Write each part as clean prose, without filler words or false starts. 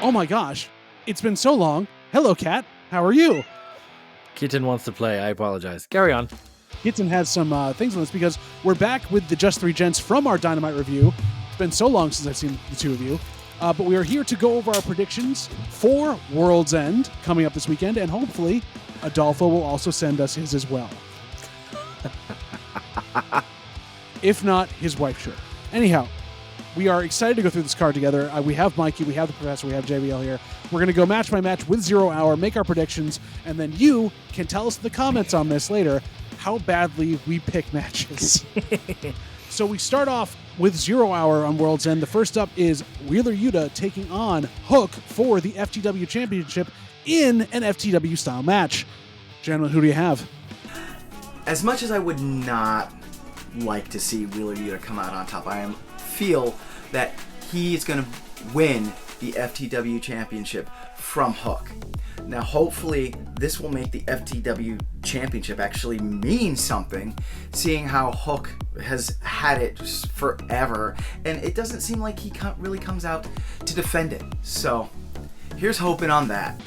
Oh my gosh, it's been so long. Hello, Kat. How are you? Kitten wants to play. I apologize. Carry on. Kitten has some things on us because we're back with the Just Three Gents from our Dynamite review. It's been so long since I've seen the two of you. But we are here to go over our predictions for World's End coming up this weekend, and hopefully Adolfo will also send us his as well. If not, his wife should. Anyhow, we are excited to go through this card together. We have Mikey, we have the Professor, we have JBL here. We're going to go match by match with 0 Hour, make our predictions, and then you can tell us in the comments on this later how badly we pick matches. So we start off with 0 Hour on World's End. The first up is Wheeler Yuta taking on Hook for the FTW Championship in an FTW-style match. Gentlemen, who do you have? As much as I would not like to see Wheeler Yuta come out on top, I feel that he is going to win the FTW Championship from Hook. Now, hopefully, this will make the FTW Championship actually mean something, seeing how Hook has had it forever, and it doesn't seem like he really comes out to defend it. So, here's hoping on that.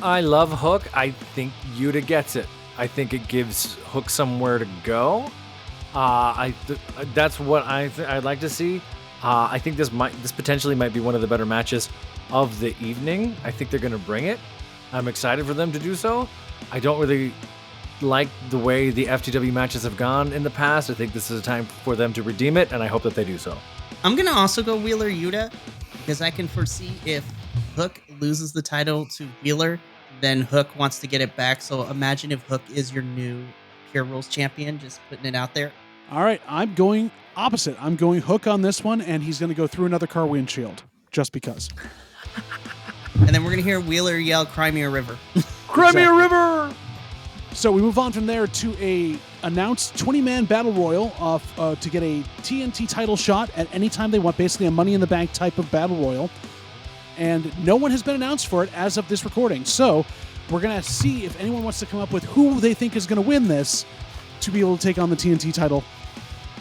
I love Hook. I think Yuta gets it. I think it gives Hook somewhere to go. That's what I'd like to see. I think this potentially might be one of the better matches of the evening. I think they're going to bring it. I'm excited for them to do so. I don't really like the way the FTW matches have gone in the past. I think this is a time for them to redeem it, and I hope that they do so. I'm going to also go Wheeler Yuta because I can foresee if Hook loses the title to Wheeler, then Hook wants to get it back. So imagine if Hook is your new Pure Rules champion, just putting it out there. All right, I'm going opposite. I'm going Hook on this one, and he's going to go through another car windshield, just because. And then we're going to hear Wheeler yell, "Cry me a river." Cry me a river! So we move on from there to a announced 20-man Battle Royal to get a TNT title shot at any time they want, basically a Money in the Bank type of Battle Royal. And no one has been announced for it as of this recording. So we're going to see if anyone wants to come up with who they think is going to win this to be able to take on the TNT title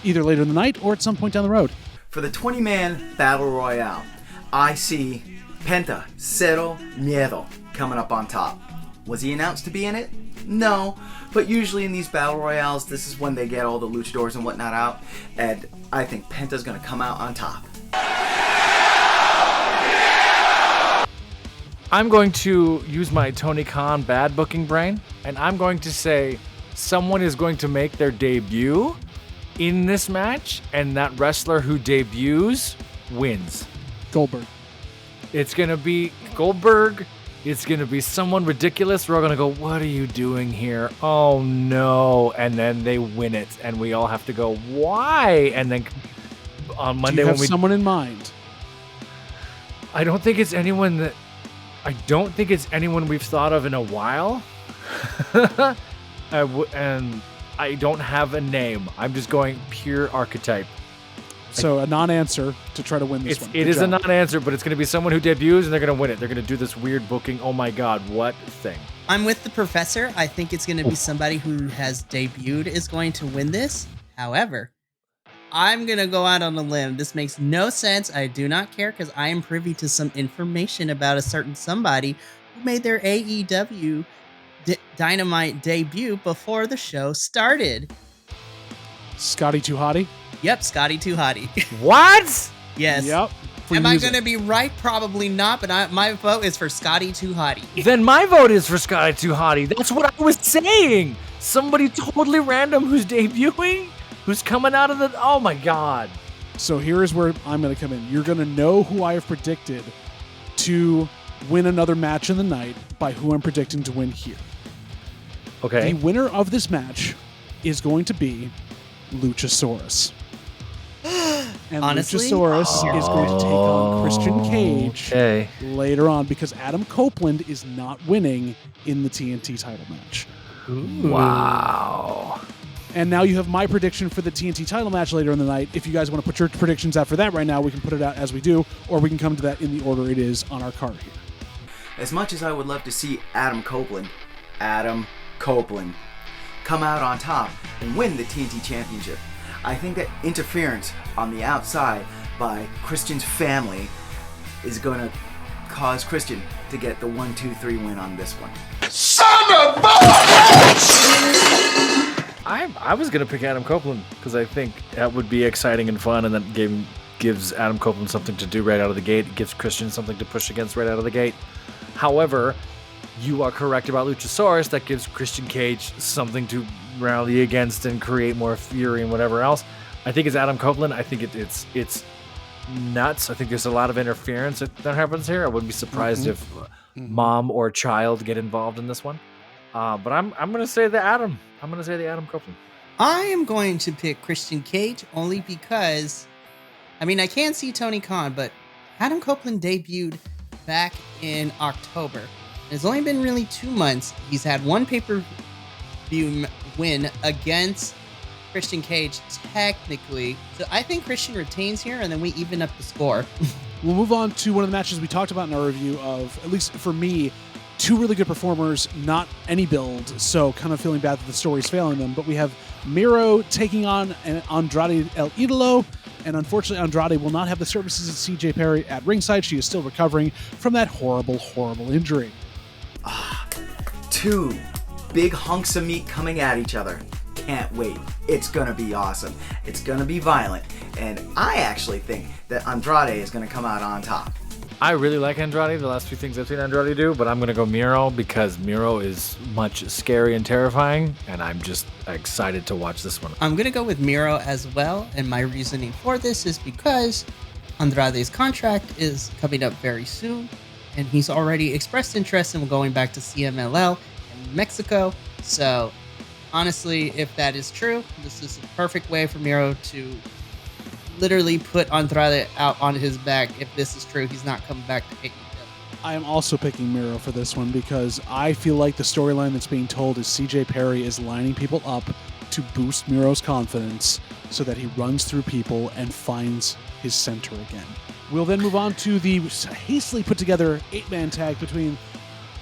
either later in the night or at some point down the road. For the 20-man Battle Royale, I see Penta Cero Miedo coming up on top. Was he announced to be in it? No, but usually in these Battle Royales, this is when they get all the luchadors and whatnot out, and I think Penta's going to come out on top. I'm going to use my Tony Khan bad booking brain, and I'm going to say someone is going to make their debut in this match, and that wrestler who debuts wins. Goldberg. It's going to be Goldberg. It's going to be someone ridiculous. We're all going to go, what are you doing here? Oh, no. And then they win it, and we all have to go, why? And then on Monday, do you have someone in mind? I don't think it's anyone we've thought of in a while. And I don't have a name. I'm just going pure archetype. So a non-answer to try to win this one. It is a non-answer, but it's going to be someone who debuts, and they're going to win it. They're going to do this weird booking. Oh my God, what thing? I'm with the Professor. I think it's going to be somebody who has debuted is going to win this. However, I'm going to go out on a limb. This makes no sense. I do not care because I am privy to some information about a certain somebody who made their AEW Dynamite debut before the show started. Scotty Too Hottie? Yep, Scotty Too Hottie. What? Yes. Yep. Am I going to be right? Probably not, but my vote is for Scotty Too Hottie. Then my vote is for Scotty Too Hottie. That's what I was saying. Somebody totally random who's debuting, who's coming out of the... Oh my God. So here is where I'm going to come in. You're going to know who I have predicted to win another match in the night by who I'm predicting to win here. Okay. The winner of this match is going to be Luchasaurus. And Honestly? Luchasaurus is going to take on Christian Cage later on because Adam Copeland is not winning in the TNT title match. Ooh. Wow. And now you have my prediction for the TNT title match later in the night. If you guys want to put your predictions out for that right now, we can put it out as we do, or we can come to that in the order it is on our card here. As much as I would love to see Adam Copeland come out on top and win the TNT Championship, I think that interference on the outside by Christian's family is going to cause Christian to get the 1-2-3 win on this one. I was going to pick Adam Copeland because I think that would be exciting and fun, and that gives Adam Copeland something to do right out of the gate. It gives Christian something to push against right out of the gate. However, you are correct about Luchasaurus. That gives Christian Cage something to rally against and create more fury and whatever else. I think it's Adam Copeland. I think it's nuts. I think there's a lot of interference that happens here. I wouldn't be surprised if mom or child get involved in this one. But I'm going to say the Adam. I'm going to say the Adam Copeland. I am going to pick Christian Cage only because, I mean, I can't see Tony Khan, but Adam Copeland debuted back in October. It's only been really 2 months. He's had one pay-per-view win against Christian Cage, technically. So I think Christian retains here, and then we even up the score. We'll move on to one of the matches we talked about in our review of, at least for me, 2 really good performers, not any build, so kind of feeling bad that the story's failing them. But we have Miro taking on Andrade El Idolo, and unfortunately Andrade will not have the services of CJ Perry at ringside. She is still recovering from that horrible, horrible injury. 2 big hunks of meat coming at each other. Can't wait. It's going to be awesome. It's going to be violent. And I actually think that Andrade is going to come out on top. I really like Andrade, the last few things I've seen Andrade do, but I'm going to go Miro because Miro is much scary and terrifying, and I'm just excited to watch this one. I'm going to go with Miro as well, and my reasoning for this is because Andrade's contract is coming up very soon, and he's already expressed interest in going back to CMLL in Mexico. So, honestly, if that is true, this is a perfect way for Miro to literally put Andrade out on his back. If this is true, he's not coming back to AEW. I am also picking Miro for this one because I feel like the storyline that's being told is CJ Perry is lining people up to boost Miro's confidence so that he runs through people and finds his center again. We'll then move on to the hastily put together 8-man tag between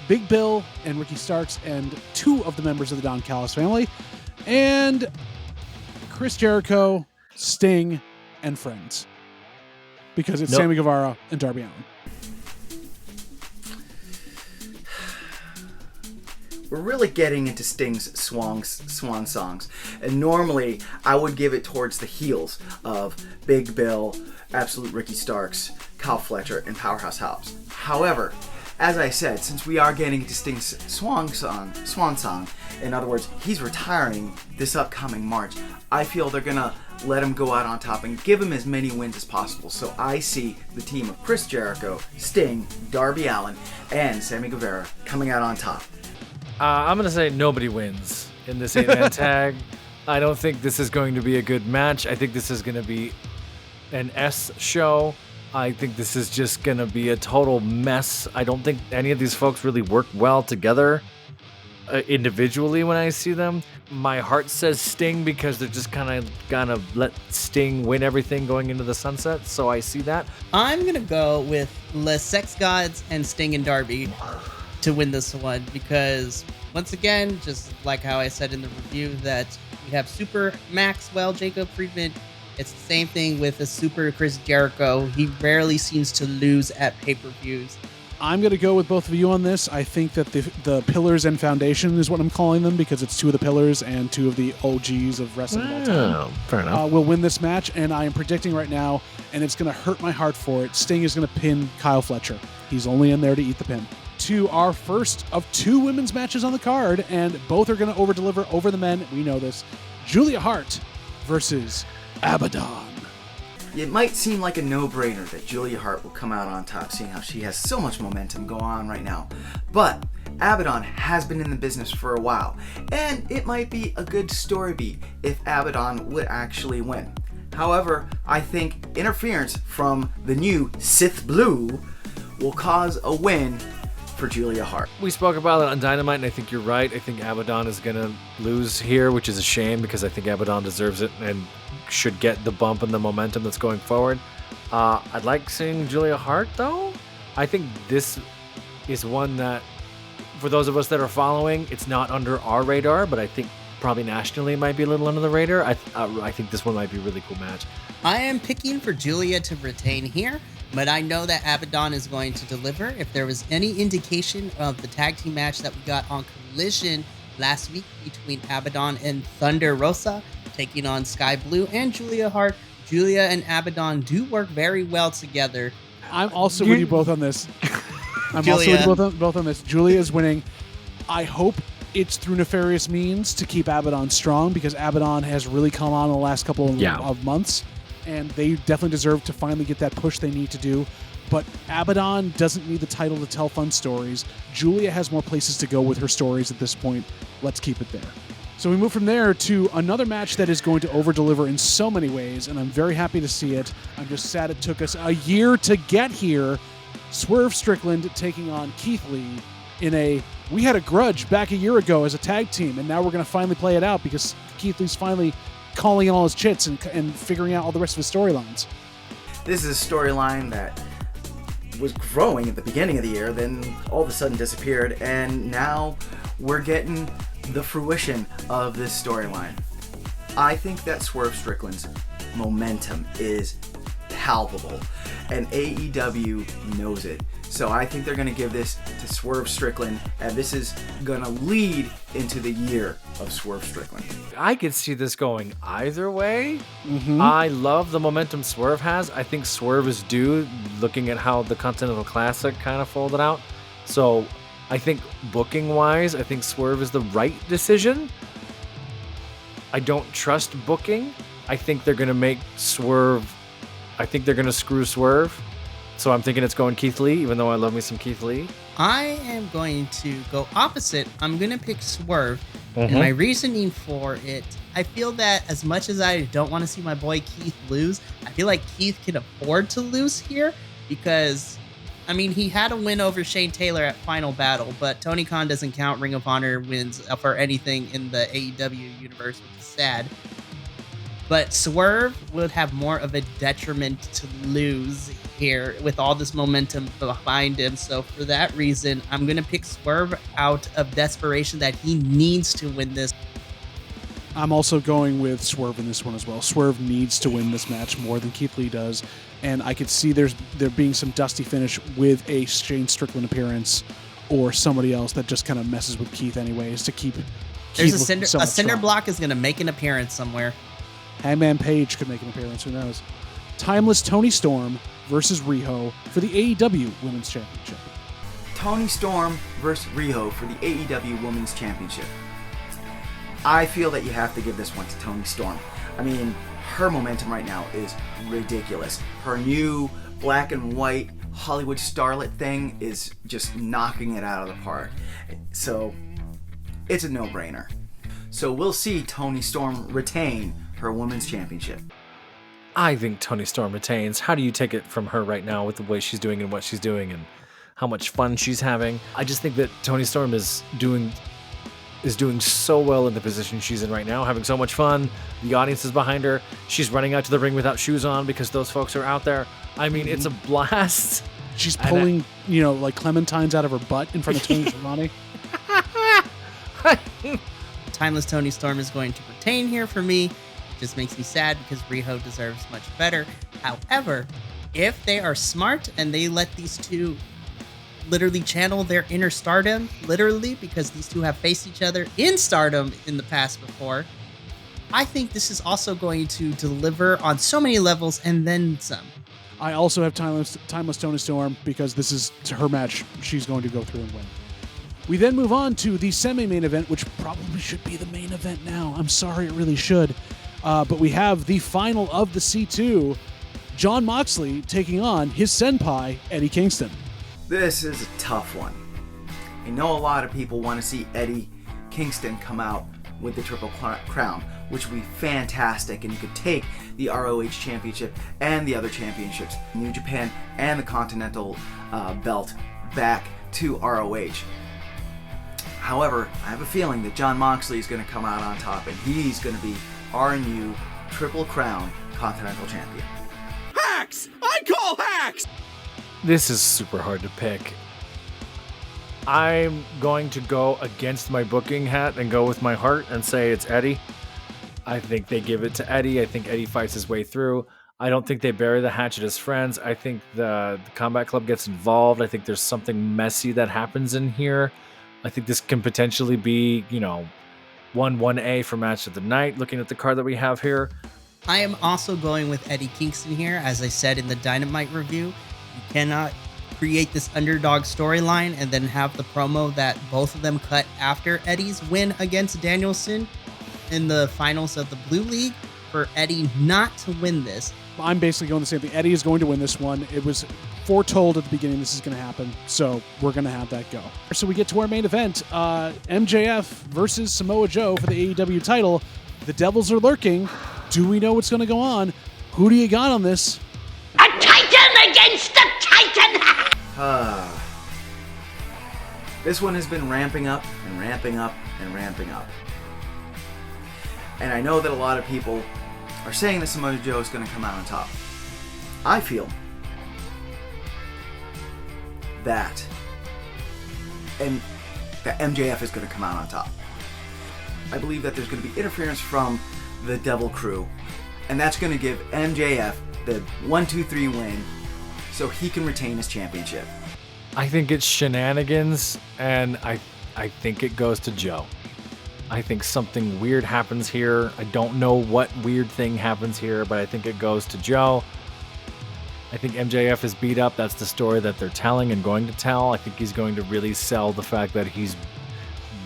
Big Bill and Ricky Starks and 2 of the members of the Don Callis family, and Chris Jericho, Sting, and friends, because it's Sammy Guevara and Darby Allin. We're really getting into Sting's swan songs, and normally I would give it towards the heels of Big Bill, Absolute Ricky Starks, Kyle Fletcher, and Powerhouse Hobbs. However, as I said, since we are getting into Sting's swan song, in other words, he's retiring this upcoming March, I feel they're going to let him go out on top and give him as many wins as possible. So I see the team of Chris Jericho, Sting, Darby Allin, and Sammy Guevara coming out on top. I'm going to say nobody wins in this 8-man tag. I don't think this is going to be a good match. I think this is going to be an S show. I think this is just going to be a total mess. I don't think any of these folks really work well together individually when I see them. My heart says Sting because they're just kind of gonna let Sting win everything going into the sunset, so I see that. I'm going to go with Les Sex Gods and Sting and Darby to win this one because, once again, just like how I said in the review, that we have Super Maxwell Jacob Friedman. It's the same thing with a Super Chris Jericho. He rarely seems to lose at pay-per-views. I'm going to go with both of you on this. I think that the pillars and foundation is what I'm calling them because it's 2 of the pillars and 2 of the OGs of wrestling of all time. Fair enough. Will win this match, and I am predicting right now, and it's going to hurt my heart for it, Sting is going to pin Kyle Fletcher. He's only in there to eat the pin. To our first of 2 women's matches on the card, and both are going to over-deliver over the men. We know this. Julia Hart versus Abbadon. It might seem like a no-brainer that Julia Hart will come out on top, seeing how she has so much momentum going on right now. But Abbadon has been in the business for a while, and it might be a good story beat if Abbadon would actually win. However, I think interference from the new Sith Blue will cause a win for Julia Hart. We spoke about it on Dynamite, and I think you're right. I think Abbadon is going to lose here, which is a shame because I think Abbadon deserves it and should get the bump and the momentum that's going forward. I'd like seeing Julia Hart, though. I think this is one that, for those of us that are following, it's not under our radar, but I think probably nationally it might be a little under the radar. I think this one might be a really cool match. I am picking for Julia to retain here But I know that Abbadon is going to deliver. If there was any indication of the tag team match that we got on Collision last week between Abbadon and Thunder Rosa, taking on Sky Blue and Julia Hart, Julia and Abbadon do work very well together. I'm also with you both on this. I'm also Julia. with you both on this. Julia is winning. I hope it's through nefarious means to keep Abbadon strong, because Abbadon has really come on in the last couple of months, and they definitely deserve to finally get that push they need to do. But Abbadon doesn't need the title to tell fun stories. Julia has more places to go with her stories at this point. Let's keep it there. So we move from there to another match that is going to over-deliver in so many ways, and I'm very happy to see it. I'm just sad it took us a year to get here. Swerve Strickland taking on Keith Lee we had a grudge back a year ago as a tag team, and now we're going to finally play it out because Keith Lee's finally calling in all his chits and figuring out all the rest of his storylines. This is a storyline that was growing at the beginning of the year, then all of a sudden disappeared, and now we're getting the fruition of this storyline. I think that Swerve Strickland's momentum is palpable, and AEW knows it. So I think they're going to give this to Swerve Strickland, and this is going to lead into the year of Swerve Strickland. I could see this going either way. I love the momentum Swerve has. I think Swerve is due, looking at how the Continental Classic kind of folded out. So I think booking-wise, I think Swerve is the right decision. I don't trust booking. I think they're going to make Swerve... I think they're going to screw Swerve. So I'm thinking it's going Keith Lee, even though I love me some Keith Lee. I am going to go opposite. I'm going to pick Swerve. And my reasoning for it, I feel that as much as I don't want to see my boy Keith lose, I feel like Keith can afford to lose here because, I mean, he had a win over Shane Taylor at Final Battle, but Tony Khan doesn't count Ring of Honor wins for anything in the AEW universe, which is sad. But Swerve would have more of a detriment to lose here with all this momentum behind him. So for that reason, I'm going to pick Swerve out of desperation that he needs to win this. I'm also going with Swerve in this one as well. Swerve needs to win this match more than Keith Lee does, and I could see there being some dusty finish with a Shane Strickland appearance or somebody else that just kind of messes with Keith anyways to keep There's Keith a cinder strong. block is going to make an appearance somewhere. Hangman Page could make an appearance, who knows. Timeless Toni Storm versus Reho for the AEW Women's Championship. Toni Storm versus Reho for the AEW Women's Championship. I feel that you have to give this one to Toni Storm. I mean, her momentum right now is ridiculous. Her new black and white Hollywood starlet thing is just knocking it out of the park. So, it's a no-brainer. So we'll see Toni Storm retain her Women's Championship. I think Toni Storm retains. How do you take it from her right now with the way she's doing and what she's doing and how much fun she's having? I just think that Toni Storm is doing so well in the position she's in right now, having so much fun. The audience is behind her. She's running out to the ring without shoes on because those folks are out there. I mean, it's a blast. She's pulling, like clementines out of her butt in front of Tony Schiavone. Timeless Toni Storm is going to retain here for me. It just makes me sad because Reho deserves much better. However, if they are smart and they let these two literally channel their inner stardom, literally, because these two have faced each other in stardom in the past before, I think this is also going to deliver on so many levels and then some. I also have Timeless Toni Storm because this is her match. She's going to go through and win. We then move on to the semi-main event, which probably should be the main event now. I'm sorry, it really should. But we have the final of the C2, Jon Moxley taking on his senpai, Eddie Kingston. This is a tough one. I know a lot of people want to see Eddie Kingston come out with the Triple Crown, which would be fantastic, and you could take the ROH Championship and the other championships, New Japan and the Continental belt, back to ROH. However, I have a feeling that Jon Moxley is going to come out on top, and he's going to be our new Triple Crown Continental Champion. Hacks! I call hacks! This is super hard to pick. I'm going to go against my booking hat and go with my heart and say it's Eddie. I think they give it to Eddie. I think Eddie fights his way through. I don't think they bury the hatchet as friends. I think the Combat Club gets involved. I think there's something messy that happens in here. I think this can potentially be, 1-1A for match of the night, looking at the card that we have here. I am also going with Eddie Kingston here. As I said in the Dynamite review, you cannot create this underdog storyline and then have the promo that both of them cut after Eddie's win against Danielson in the finals of the Blue League for Eddie not to win this. I'm basically going the same thing. Eddie is going to win this one. It was foretold at the beginning this is going to happen, so we're going to have that go. So we get to our main event, MJF versus Samoa Joe for the AEW title. The Devils are lurking. Do we know what's going to go on? Who do you got on this? A titan against a titan! This one has been ramping up and ramping up and ramping up. And I know that a lot of people are saying that Samoa Joe is going to come out on top. I feel that MJF is going to come out on top. I believe that there's going to be interference from the Devil Crew, and that's going to give MJF the 1-2-3 win so he can retain his championship. I think it's shenanigans, and I think it goes to Joe. I think something weird happens here. I don't know what weird thing happens here, but I think it goes to Joe. I think MJF is beat up. That's the story that they're telling and going to tell. I think he's going to really sell the fact that he's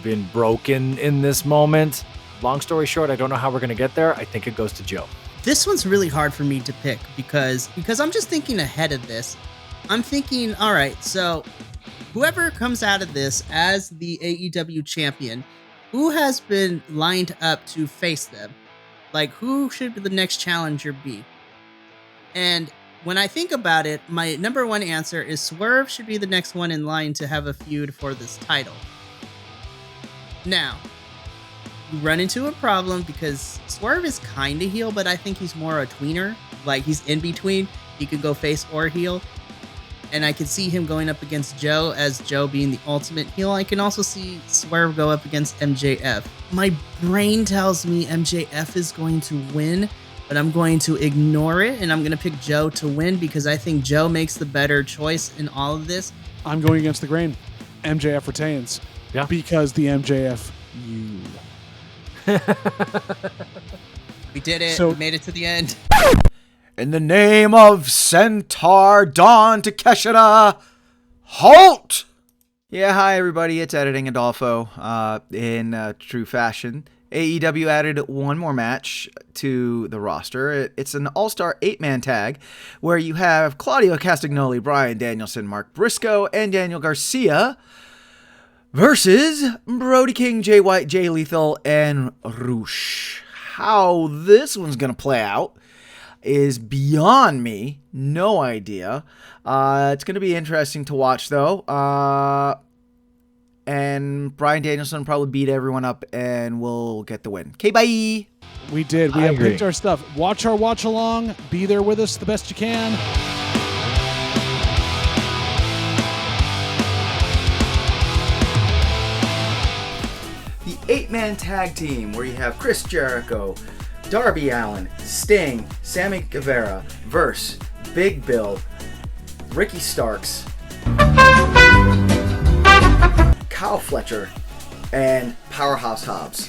been broken in this moment. Long story short, I don't know how we're going to get there. I think it goes to Joe. This one's really hard for me to pick because I'm just thinking ahead of this. I'm thinking, all right, so whoever comes out of this as the AEW champion, who has been lined up to face them? Like, who should the next challenger be? And when I think about it, my number one answer is Swerve should be the next one in line to have a feud for this title. Now, you run into a problem because Swerve is kind of heel, but I think he's more a tweener. Like, he's in between. He could go face or heel. And I could see him going up against Joe as Joe being the ultimate heel. I can also see Swerve go up against MJF. My brain tells me MJF is going to win, but I'm going to ignore it, and I'm going to pick Joe to win because I think Joe makes the better choice in all of this. I'm going against the grain. MJF retains. Yeah. Because the MJF you. We did it. So- We made it to the end. In the name of Centaur Dawn Takeshita, halt! Yeah, hi everybody, it's Editing Adolfo. In true fashion, AEW added one more match to the roster. It's an all-star 8-man tag where you have Claudio Castagnoli, Bryan Danielson, Mark Briscoe, and Daniel Garcia versus Brody King, Jay White, Jay Lethal, and Roosh. How this one's going to play out is beyond me. No idea. It's going to be interesting to watch, though. And Bryan Danielson probably beat everyone up and we'll get the win. Okay, bye. We did. We I have agree. picked our stuff. Watch our watch along. Be there with us the best you can. The 8-man tag team where you have Chris Jericho, Darby Allin, Sting, Sammy Guevara versus Big Bill, Ricky Starks, Kyle Fletcher, and Powerhouse Hobbs.